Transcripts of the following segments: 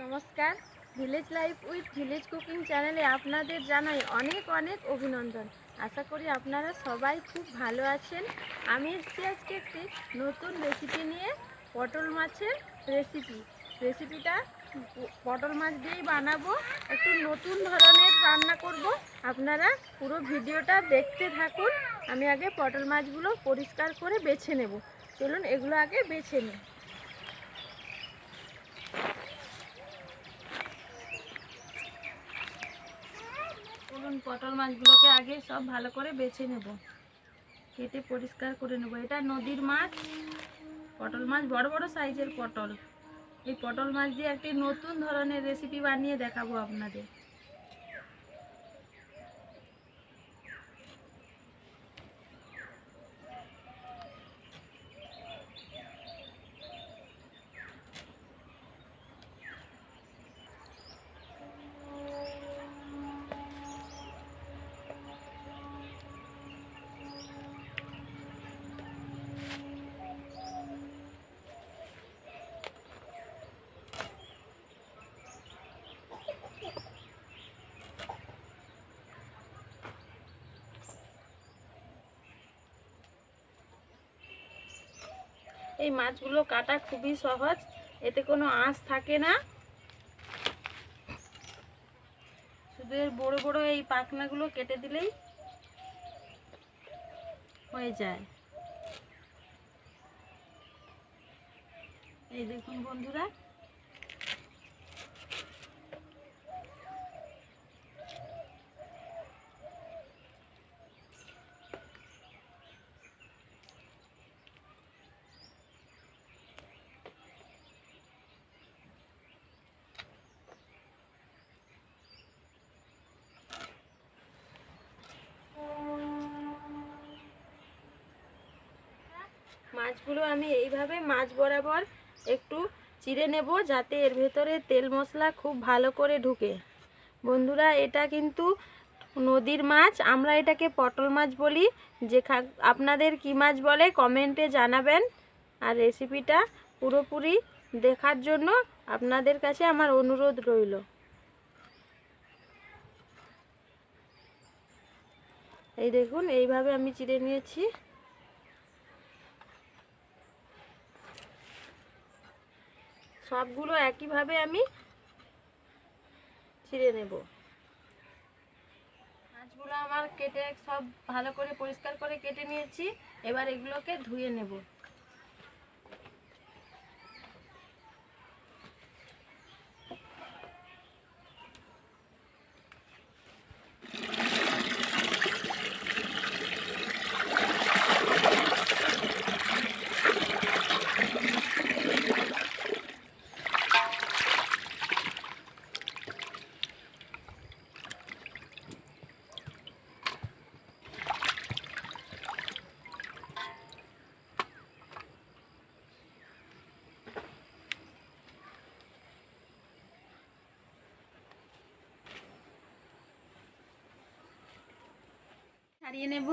নমস্কার, village life with village cooking চ্যানেলে আপনাদের জানাই অনেক অনেক অভিনন্দন। আশা করি আপনারা সবাই খুব ভালো আছেন। আমি এসেছি আজকে একটি নতুন রেসিপি নিয়ে, পটল মাছের রেসিপিটা পটল মাছ দিয়েই বানাবো। একটু নতুন ধরনের রান্না করব। আপনারা পুরো ভিডিওটা দেখতে থাকুন। আমি আগে পটল মাছগুলো পরিষ্কার করে বেছে নেব। চলুন এগুলো আগে বেছে নিই। পটল মাছগুলোকে আগে সব ভালো করে বেছে নেব, কেটে পরিষ্কার করে নেব। এটা নদীর মাছ, পটল মাছ, বড় বড় সাইজের পটল। এই পটল মাছ দিয়ে একটি নতুন ধরনের রেসিপি বানিয়ে দেখাবো আপনাদের। এই মাছগুলো কাটা খুবই সহজ, এতে কোনো আঁশ থাকে না। শুধু এর বড় বড় এই পাখনাগুলো কেটে দিলেই হয়ে যায়। এই দেখুন বন্ধুরা, মাছগুলো আমি এইভাবে মাছ বরাবর একটু চিড়ে নেব, যাতে এর ভেতরে তেল মশলা খুব ভালো করে ঢুকে। বন্ধুরা, এটা কিন্তু নদীর মাছ, আমরা এটাকে পটল মাছ বলি। আপনাদের কি মাছ বলে কমেন্টে জানাবেন। আর রেসিপিটা পুরোপুরি দেখার জন্য আপনাদের কাছে আমার অনুরোধ রইল। এই দেখুন, এইভাবে আমি চিড়ে নিয়েছি। সবগুলো একইভাবে আমি ছিঁড়ে নেব। মাছগুলো আমার কেটে সব ভালো করে পরিষ্কার করে কেটে নিয়েছি। এবার এগুলোকে ধুয়ে নেব। ছাড়িয়ে নেব।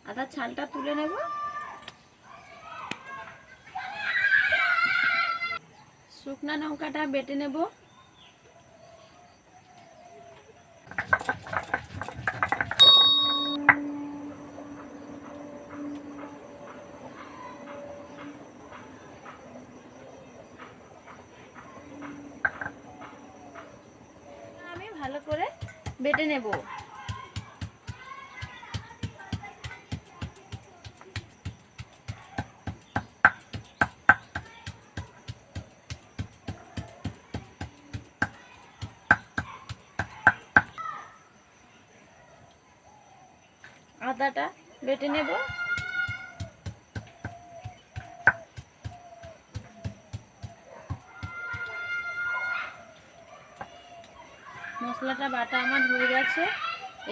আদা ছালটা তুলে নেব। শুকনো লঙ্কাটা বেটে নেব। আমি ভালো করে বেটে নেব। আদাটা বেটে নেব। মশলাটা বাটা আমার হয়ে গেছে।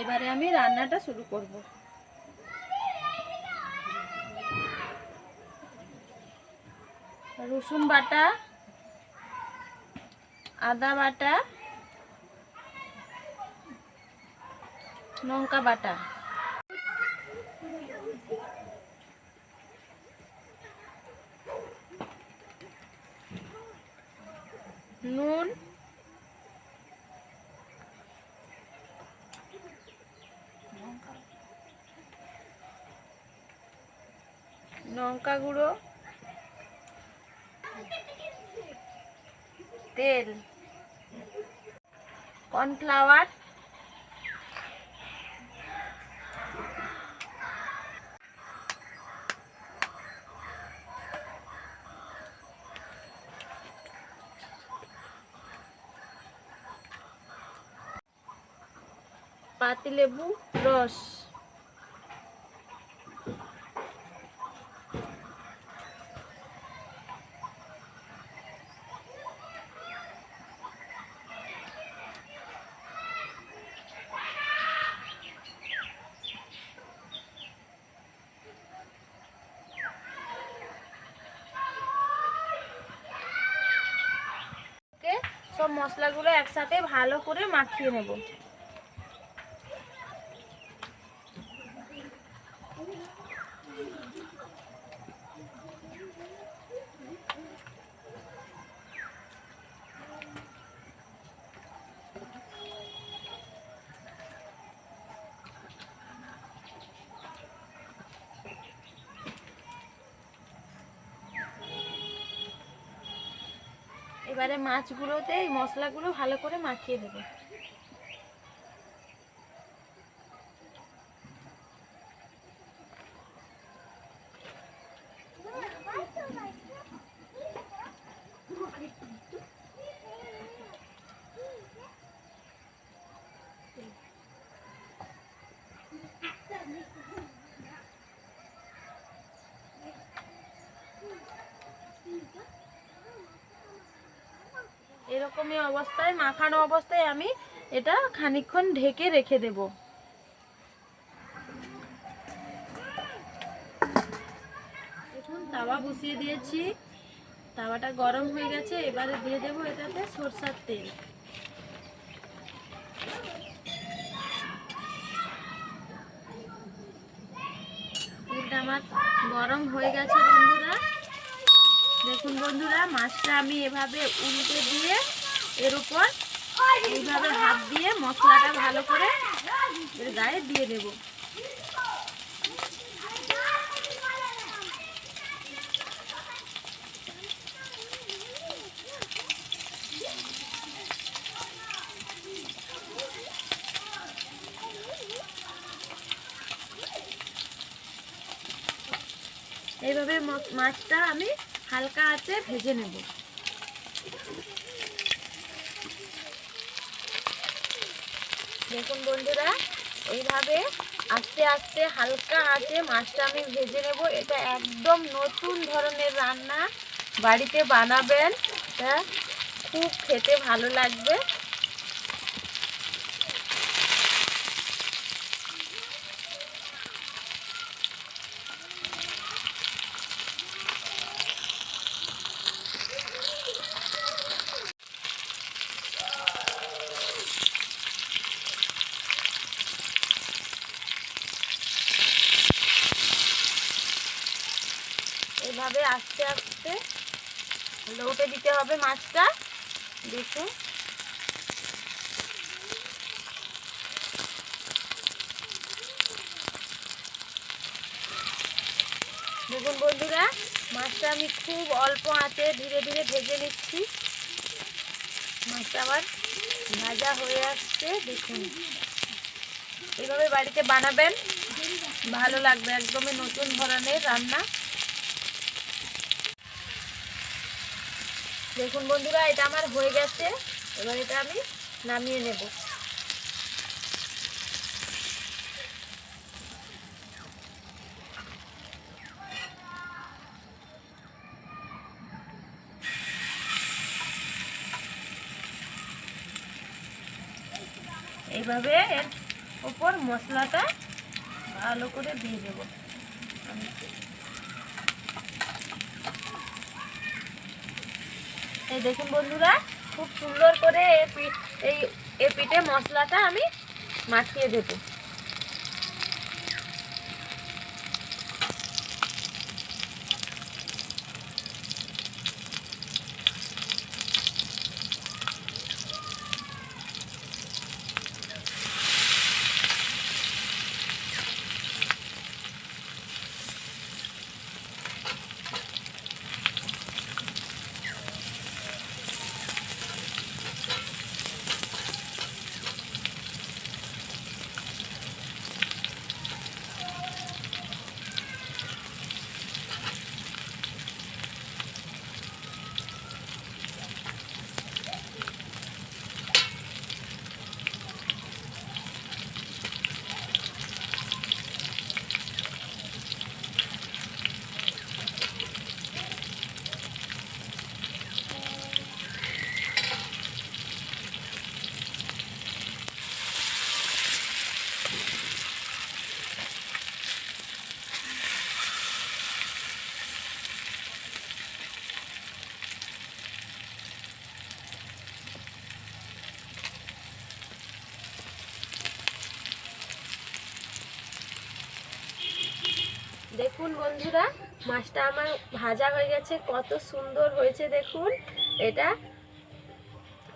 এবারে আমি রান্নাটা শুরু করব। রসুন বাটা, আদা বাটা, লঙ্কা বাটা, নুন, লঙ্কা গুঁড়ো, তেল, কর্নফ্লাওয়ার, পাতিলেবু রস, সব মশলাগুলো একসাথে ভালো করে মাখিয়ে নেব। এবারে মাছগুলোতে এই মশলাগুলো ভালো করে মাখিয়ে দেবো। এরকমই অবস্থায়, মাখানো অবস্থায় আমি এটা খানিকক্ষণ ঢেকে রেখে দেব। দেখুন তাওয়া বসিয়ে দিয়েছি, তাওয়াটা গরম হয়ে গেছে। এবারে দিয়ে দেব এটাতে সরষের তেল। তেলটা আমার গরম হয়ে গেছে বন্ধুরা। দেখুন বন্ধুরা, মাছটা আমি এভাবে উল্টে দিয়ে এর উপর এইভাবে হাত দিয়ে মশলাটা ভালো করে এর গায়ে দিয়ে দেব। এইভাবে মাছটা আমি হালকা আঁচে ভেজে নেব। দেখুন বন্ধুরা, এইভাবে আস্তে আস্তে হালকা আঁচে মাছটা আমি ভেজে নেব। এটা একদম নতুন ধরনের রান্না, বাড়িতে বানাবেন, এটা খুব খেতে ভালো লাগবে। এইভাবে আস্তে আস্তে লৌটে দিতে হবে মাছটা। দেখুন দেখুন বন্ধুরা, মাছটা আমি খুব অল্প আঁচে ধীরে ধীরে ভেজে নিচ্ছি। মাছটা আবার ভাজা হয়ে আসছে। দেখুন এইভাবে বাড়িতে বানাবেন, ভালো লাগবে, একদমই নতুন ধরনের রান্না। দেখুন বন্ধুরা, এটা আমার হয়ে গেছে। এবার এটা আমি নামিয়ে নেব। এইভাবে এর উপর মশলাটা ভালো করে দিয়ে দেব। এই দেখুন বন্ধুরা, খুব সুন্দর করে এই পিঠে মশলাটা আমি মাখিয়ে দেব। দেখুন বন্ধুরা, মাছটা আমার ভাজা হয়ে গেছে, কত সুন্দর হয়েছে দেখুন। এটা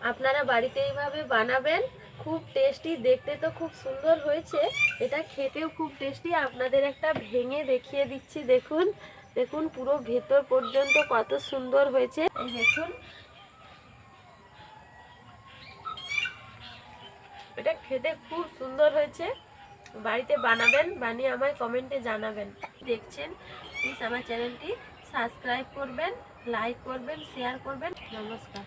আপনারা বাড়িতে এইভাবে বানাবেন, খুব টেস্টি, দেখতে তো খুব সুন্দর হয়েছে, এটা খেতেও খুব টেস্টি। আপনাদের একটা ভেঙে দেখিয়ে দিচ্ছি, দেখুন দেখুন পুরো ভেতর পর্যন্ত কত সুন্দর হয়েছে। এই দেখুন, এটা খেতে খুব সুন্দর হয়েছে। বাড়িতে বানাবেন, বানিয়ে আমায় কমেন্টে জানাবেন। দেখছেন, প্লিজ আমার চ্যানেলটি সাবস্ক্রাইব করবেন, লাইক করবেন, শেয়ার করবেন। নমস্কার।